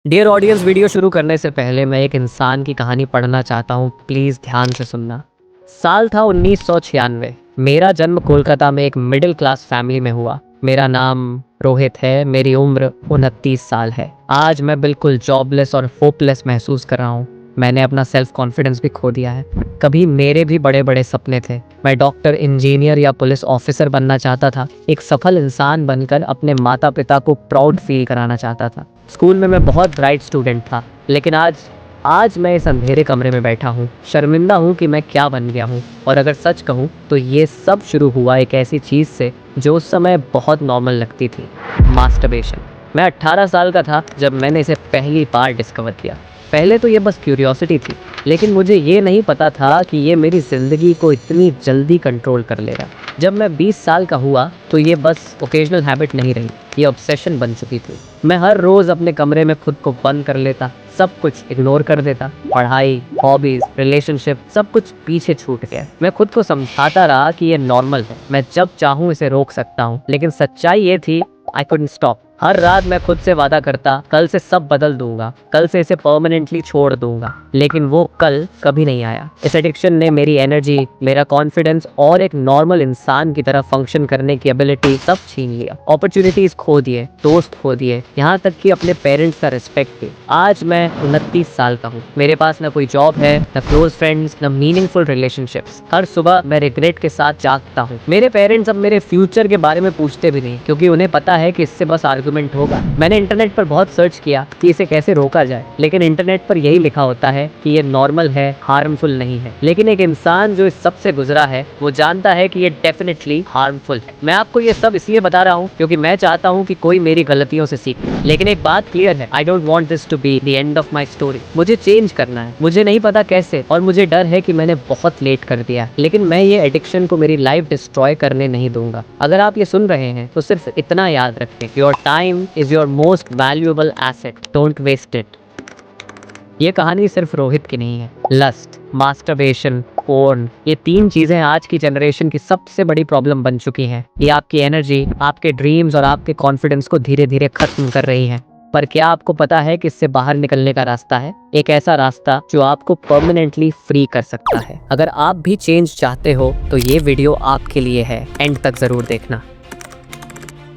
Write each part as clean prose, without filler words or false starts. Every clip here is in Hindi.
डियर ऑडियंस, वीडियो शुरू करने से पहले मैं एक इंसान की कहानी पढ़ना चाहता हूँ। प्लीज़ ध्यान से सुनना। साल था 1996। मेरा जन्म कोलकाता में एक मिडिल क्लास फैमिली में हुआ। मेरा नाम रोहित है। मेरी उम्र 29 साल है। आज मैं बिल्कुल जॉबलेस और होपलेस महसूस कर रहा हूँ। मैंने अपना सेल्फ कॉन्फिडेंस भी खो दिया है। कभी मेरे भी बड़े बड़े सपने थे। मैं डॉक्टर, इंजीनियर या पुलिस ऑफिसर बनना चाहता था। एक सफल इंसान बनकर अपने माता पिता को प्राउड फील कराना चाहता था। स्कूल में मैं बहुत ब्राइट स्टूडेंट था, लेकिन आज मैं इस अंधेरे कमरे में बैठा हूँ। शर्मिंदा हूँ कि मैं क्या बन गया हूँ। और अगर सच कहूँ तो ये सब शुरू हुआ एक ऐसी चीज़ से जो उस समय बहुत नॉर्मल लगती थी, मास्टरबेशन। मैं 18 साल का था जब मैंने इसे पहली बार डिस्कवर किया। पहले तो ये बस क्यूरियोसिटी थी, लेकिन मुझे ये नहीं पता था कि ये मेरी ज़िंदगी को इतनी जल्दी कंट्रोल कर लेगा। जब मैं 20 साल का हुआ तो ये बस ओकेजनल हैबिट नहीं रही, ये ऑब्सेशन बन चुकी थी। मैं हर रोज़ अपने कमरे में खुद को बंद कर लेता, सब कुछ इग्नोर कर देता। पढ़ाई, हॉबीज़, रिलेशनशिप, सब कुछ पीछे छूट गया। मैं खुद को समझाता रहा कि ये नॉर्मल है, मैं जब चाहूँ इसे रोक सकता हूँ। लेकिन सच्चाई ये थी, आई कुडंट स्टॉप। हर रात मैं खुद से वादा करता, कल से सब बदल दूंगा, कल से इसे परमानेंटली छोड़ दूंगा। लेकिन वो कल कभी नहीं आया। इस एडिक्शन ने मेरी एनर्जी, मेरा कॉन्फिडेंस और एक नॉर्मल इंसान की तरह फंक्शन करने की एबिलिटी सब छीन लिया। अपॉर्चुनिटीज खो दिए, दोस्त खो दिए, यहाँ तक कि अपने पेरेंट्स का रिस्पेक्ट भी। आज मैं 29 साल का हूँ। मेरे पास न कोई जॉब है, न क्लोज फ्रेंड्स, न मीनिंगफुल रिलेशनशिप्स। हर सुबह मैं रिग्रेट के साथ जागता हूँ। मेरे पेरेंट्स अब मेरे फ्यूचर के बारे में पूछते भी नहीं, क्योंकि उन्हें पता है कि इससे बस आर्गुमेंट होगा। मैंने इंटरनेट पर बहुत सर्च किया कि इसे कैसे रोका जाए, लेकिन इंटरनेट पर यही लिखा होता है कि ये नॉर्मल है, हार्मफुल नहीं है। लेकिन एक इंसान जो इस सब से गुजरा है वो जानता है कि ये डेफिनेटली हार्मफुल है। मैं आपको ये सब इसलिए बता रहा हूँ क्योंकि मैं चाहता हूँ कि कोई मेरी गलतियों से सीखे। लेकिन एक बात क्लियर है, I don't want this to be the end of my story. मुझे चेंज करना है, मुझे नहीं पता कैसे, और मुझे डर है कि मैंने बहुत लेट कर दिया। लेकिन मैं ये एडिक्शन को मेरी लाइफ डिस्ट्रॉय करने नहीं दूंगा। अगर आप ये सुन रहे हैं तो सिर्फ इतना याद रखें, your time is your most valuable asset, don't waste it. ये कहानी सिर्फ रोहित की नहीं है। लस्ट, मास्टरबेशन, पोर्न, ये 3 चीजें आज की जनरेशन की सबसे बड़ी प्रॉब्लम बन चुकी हैं। ये आपकी एनर्जी, आपके ड्रीम्स और आपके कॉन्फिडेंस को धीरे धीरे खत्म कर रही हैं। पर क्या आपको पता है कि इससे बाहर निकलने का रास्ता है? एक ऐसा रास्ता जो आपको परमानेंटली फ्री कर सकता है। अगर आप भी चेंज चाहते हो तो ये वीडियो आपके लिए है। एंड तक जरूर देखना।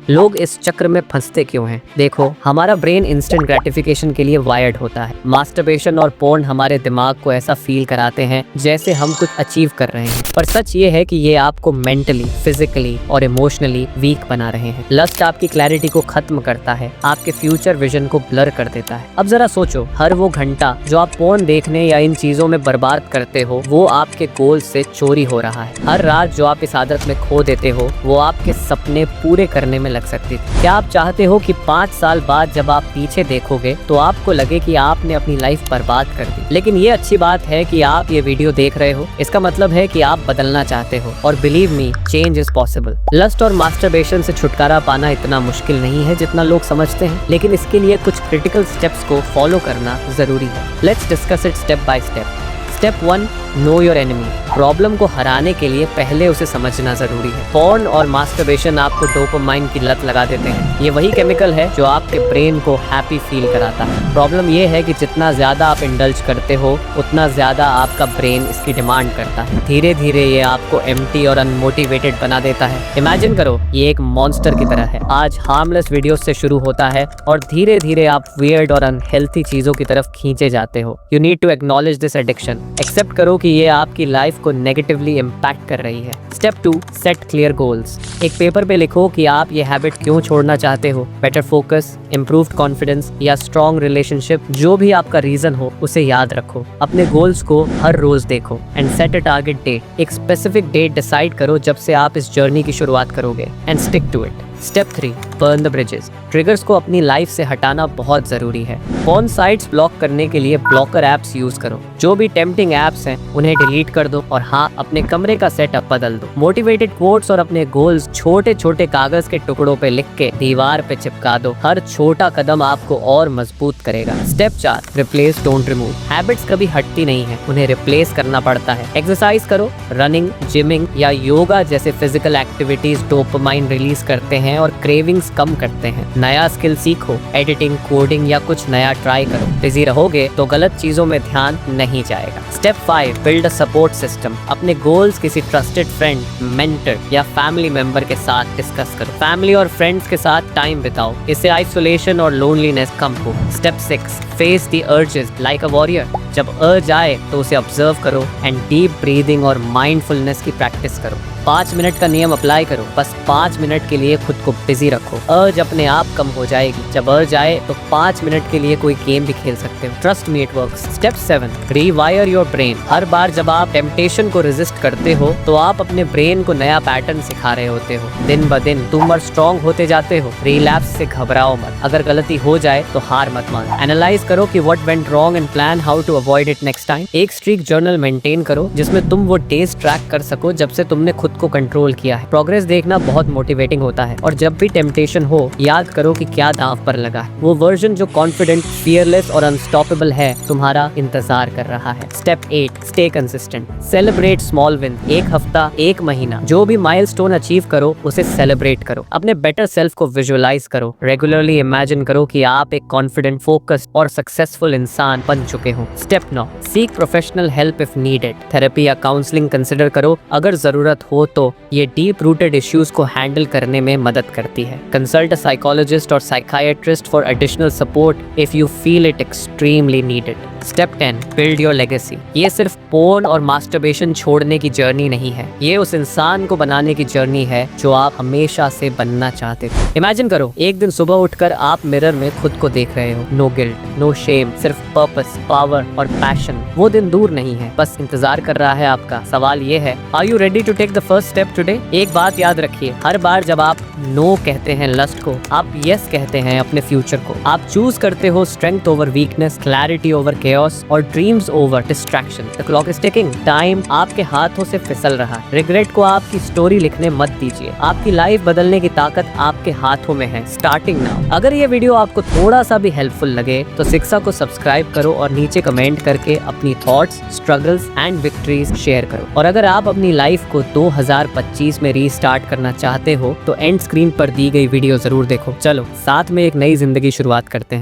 लोग इस चक्र में फंसते क्यों हैं? देखो, हमारा ब्रेन इंस्टेंट ग्रेटिफिकेशन के लिए वायर्ड होता है। मास्टरबेशन और पोर्न हमारे दिमाग को ऐसा फील कराते हैं जैसे हम कुछ अचीव कर रहे हैं। पर सच ये है कि ये आपको मेंटली, फिजिकली और इमोशनली वीक बना रहे हैं। लस्ट आपकी क्लैरिटी को खत्म करता है, आपके फ्यूचर विजन को ब्लर कर देता है। अब जरा सोचो, हर वो घंटा जो आप पोर्न देखने या इन चीजों में बर्बाद करते हो वो आपके गोल से चोरी हो रहा है। हर रात जो आप इस आदत में खो देते हो वो आपके सपने पूरे करने में लग सकती थी। क्या आप चाहते हो कि 5 साल बाद जब आप पीछे देखोगे तो आपको लगे कि आपने अपनी लाइफ बर्बाद कर दी? लेकिन ये अच्छी बात है कि आप ये वीडियो देख रहे हो। इसका मतलब है कि आप बदलना चाहते हो, और believe me, change is possible. Lust और मास्टरबेशन से छुटकारा पाना इतना मुश्किल नहीं है जितना लोग समझते हैं, लेकिन इसके लिए कुछ क्रिटिकल स्टेप्स को फॉलो करना जरूरी है। Let's discuss it step by step. Step 1, know your enemy. Problem को हराने के लिए पहले उसे समझना जरूरी है। पोर्न और मास्टरबेशन आपको डोपामाइन की लत लगा देते हैं। ये वही केमिकल है जो आपके ब्रेन को हैप्पी फील कराता है। प्रॉब्लम ये है कि जितना ज्यादा आप इंडल्ज करते हो उतना ज्यादा आपका ब्रेन इसकी डिमांड करता है। धीरे धीरे ये आपको एम्प्टी और अनमोटिवेटेड बना देता है। इमेजिन करो, ये एक मॉन्स्टर की तरह है। आज हार्मलेस वीडियोस से शुरू होता है और धीरे धीरे आप वियर्ड और अनहेल्थी चीजों की तरफ खींचे जाते हो। You need to acknowledge this addiction. Accept करो कि ये आपकी लाइफ को नेगेटिवली इम्पैक्ट कर रही है। Step 2, set clear goals. एक पेपर पे लिखो कि आप ये हैबिट क्यों छोड़ना चाहते हो। बेटर फोकस, इम्प्रूव्ड कॉन्फिडेंस या स्ट्रॉन्ग रिलेशनशिप, जो भी आपका रीजन हो उसे याद रखो। अपने गोल्स को हर रोज देखो and set a target date. एक स्पेसिफिक डेट डिसाइड करो जब से आप इस जर्नी की शुरुआत करोगे, and stick to it. Step 3, burn the bridges. Triggers को अपनी लाइफ से हटाना बहुत जरूरी है। फोन साइट्स ब्लॉक करने के लिए ब्लॉकर एप्स यूज करो। जो भी टेम्पटिंग एप्स हैं उन्हें डिलीट कर दो, और हाँ, अपने कमरे का सेटअप बदल दो। मोटिवेटेड कोट्स और अपने गोल्स छोटे छोटे कागज के टुकड़ों पे लिख के दीवार पे चिपका दो। हर छोटा कदम आपको और मजबूत करेगा। Step 4, replace don't remove. Habits कभी हटती नहीं है, उन्हें रिप्लेस करना पड़ता है। एक्सरसाइज करो, रनिंग, जिमिंग या योगा जैसे फिजिकल एक्टिविटीज डोपामाइन रिलीज करते हैं हैं और क्रेविंग्स कम करते हैं। नया स्किल सीखो, एडिटिंग, कोडिंग या कुछ नया ट्राई करो। बिजी रहोगे तो गलत चीजों में ध्यान नहीं जाएगा। Step 5, build a support system. अपने गोल्स किसी ट्रस्टेड फ्रेंड, मेंटर या फैमिली मेंबर के साथ डिस्कस करो। फैमिली और फ्रेंड्स के साथ टाइम बिताओ, इससे आइसोलेशन और लोनलीनेस कम हो। Step 6, face the urges like a warrior. जब अर्ज आए तो उसे ऑब्जर्व करो एंड डीप ब्रीदिंग और माइंडफुलनेस की प्रैक्टिस करो। 5 मिनट का नियम अप्लाई करो, बस 5 मिनट के लिए खुद को बिजी रखो। अर्ज अपने आप कम हो जाएगी। जब अर्ज आए तो 5 मिनट के लिए कोई गेम भी खेल सकते हो। Trust me, it works. Step 7, rewire your brain. हर बार जब आप टेम्पटेशन को रेजिस्ट करते हो तो आप अपने ब्रेन को नया पैटर्न सिखा रहे होते हो। दिन ब दिन तुम और स्ट्रॉन्ग होते जाते हो। रिलैप्स से घबराओ मत। अगर गलती हो जाए तो हार मत मानो। एनालाइज करो कि what went wrong and plan how to avoid it next time. एक स्ट्रीक जर्नल मेंटेन करो जिसमें तुम वो डेज ट्रैक कर सको जब से तुमने खुद को कंट्रोल किया है। प्रोग्रेस देखना बहुत मोटिवेटिंग होता है और जब भी टेम्पटेशन हो याद करो कि क्या दांव पर लगा है। वो वर्जन जो कॉन्फिडेंट, फियरलेस और अनस्टॉपेबल है तुम्हारा इंतजार कर रहा है। Step 8, stay consistent. Celebrate small win. एक हफ्ता, एक महीना, जो भी माइलस्टोन अचीव करो उसे सेलिब्रेट करो। अपने बेटर सेल्फ को विजुअलाइज करो। रेगुलरली इमेजिन करो कि आप एक कॉन्फिडेंट, फोकस्ड और सक्सेसफुल इंसान बन चुके हो। Step 9, seek professional help if needed. Therapy या काउंसलिंग कंसिडर करो अगर जरूरत हो तो। ये डीप रूटेड इश्यूज को हैंडल करने में मदद करती है। कंसल्ट अ साइकोलॉजिस्ट और psychiatrist for additional support if you feel it extremely needed. Step 10, build your legacy. ये सिर्फ पोर्न और मास्टरबेशन छोड़ने की जर्नी नहीं है, ये उस इंसान को बनाने की जर्नी है जो आप हमेशा से बनना चाहते थे। इमेजिन करो एक दिन सुबह उठकर आप मिरर में खुद को देख रहे हो। नो गिल्ट, नो शेम, सिर्फ पर्पस, पावर और पैशन। वो दिन दूर नहीं है, बस इंतजार कर रहा है आपका। सवाल ये है, are you ready to take the first step today? एक बात याद रखिए, हर बार जब आप नो कहते हैं लस्ट को, आप यस कहते हैं अपने फ्यूचर को। आप चूज करते हो strength over weakness, clarity over chaos और dreams over distraction. The clock is ticking, time आपके हाथों से फिसल रहा है। रिग्रेट को आपकी स्टोरी लिखने मत दीजिए। आपकी लाइफ बदलने की ताकत आपके हाथों में है। Starting now. अगर ये वीडियो आपको थोड़ा सा भी हेल्पफुल लगे तो शिक्षा को सब्सक्राइब करो और नीचे कमेंट करके अपनी thoughts, struggles and victories share करो। और अगर आप अपनी लाइफ को 2025 में रीस्टार्ट करना चाहते हो तो एंड स्क्रीन पर दी गई वीडियो जरूर देखो। चलो साथ में एक नई जिंदगी शुरुआत करते हैं।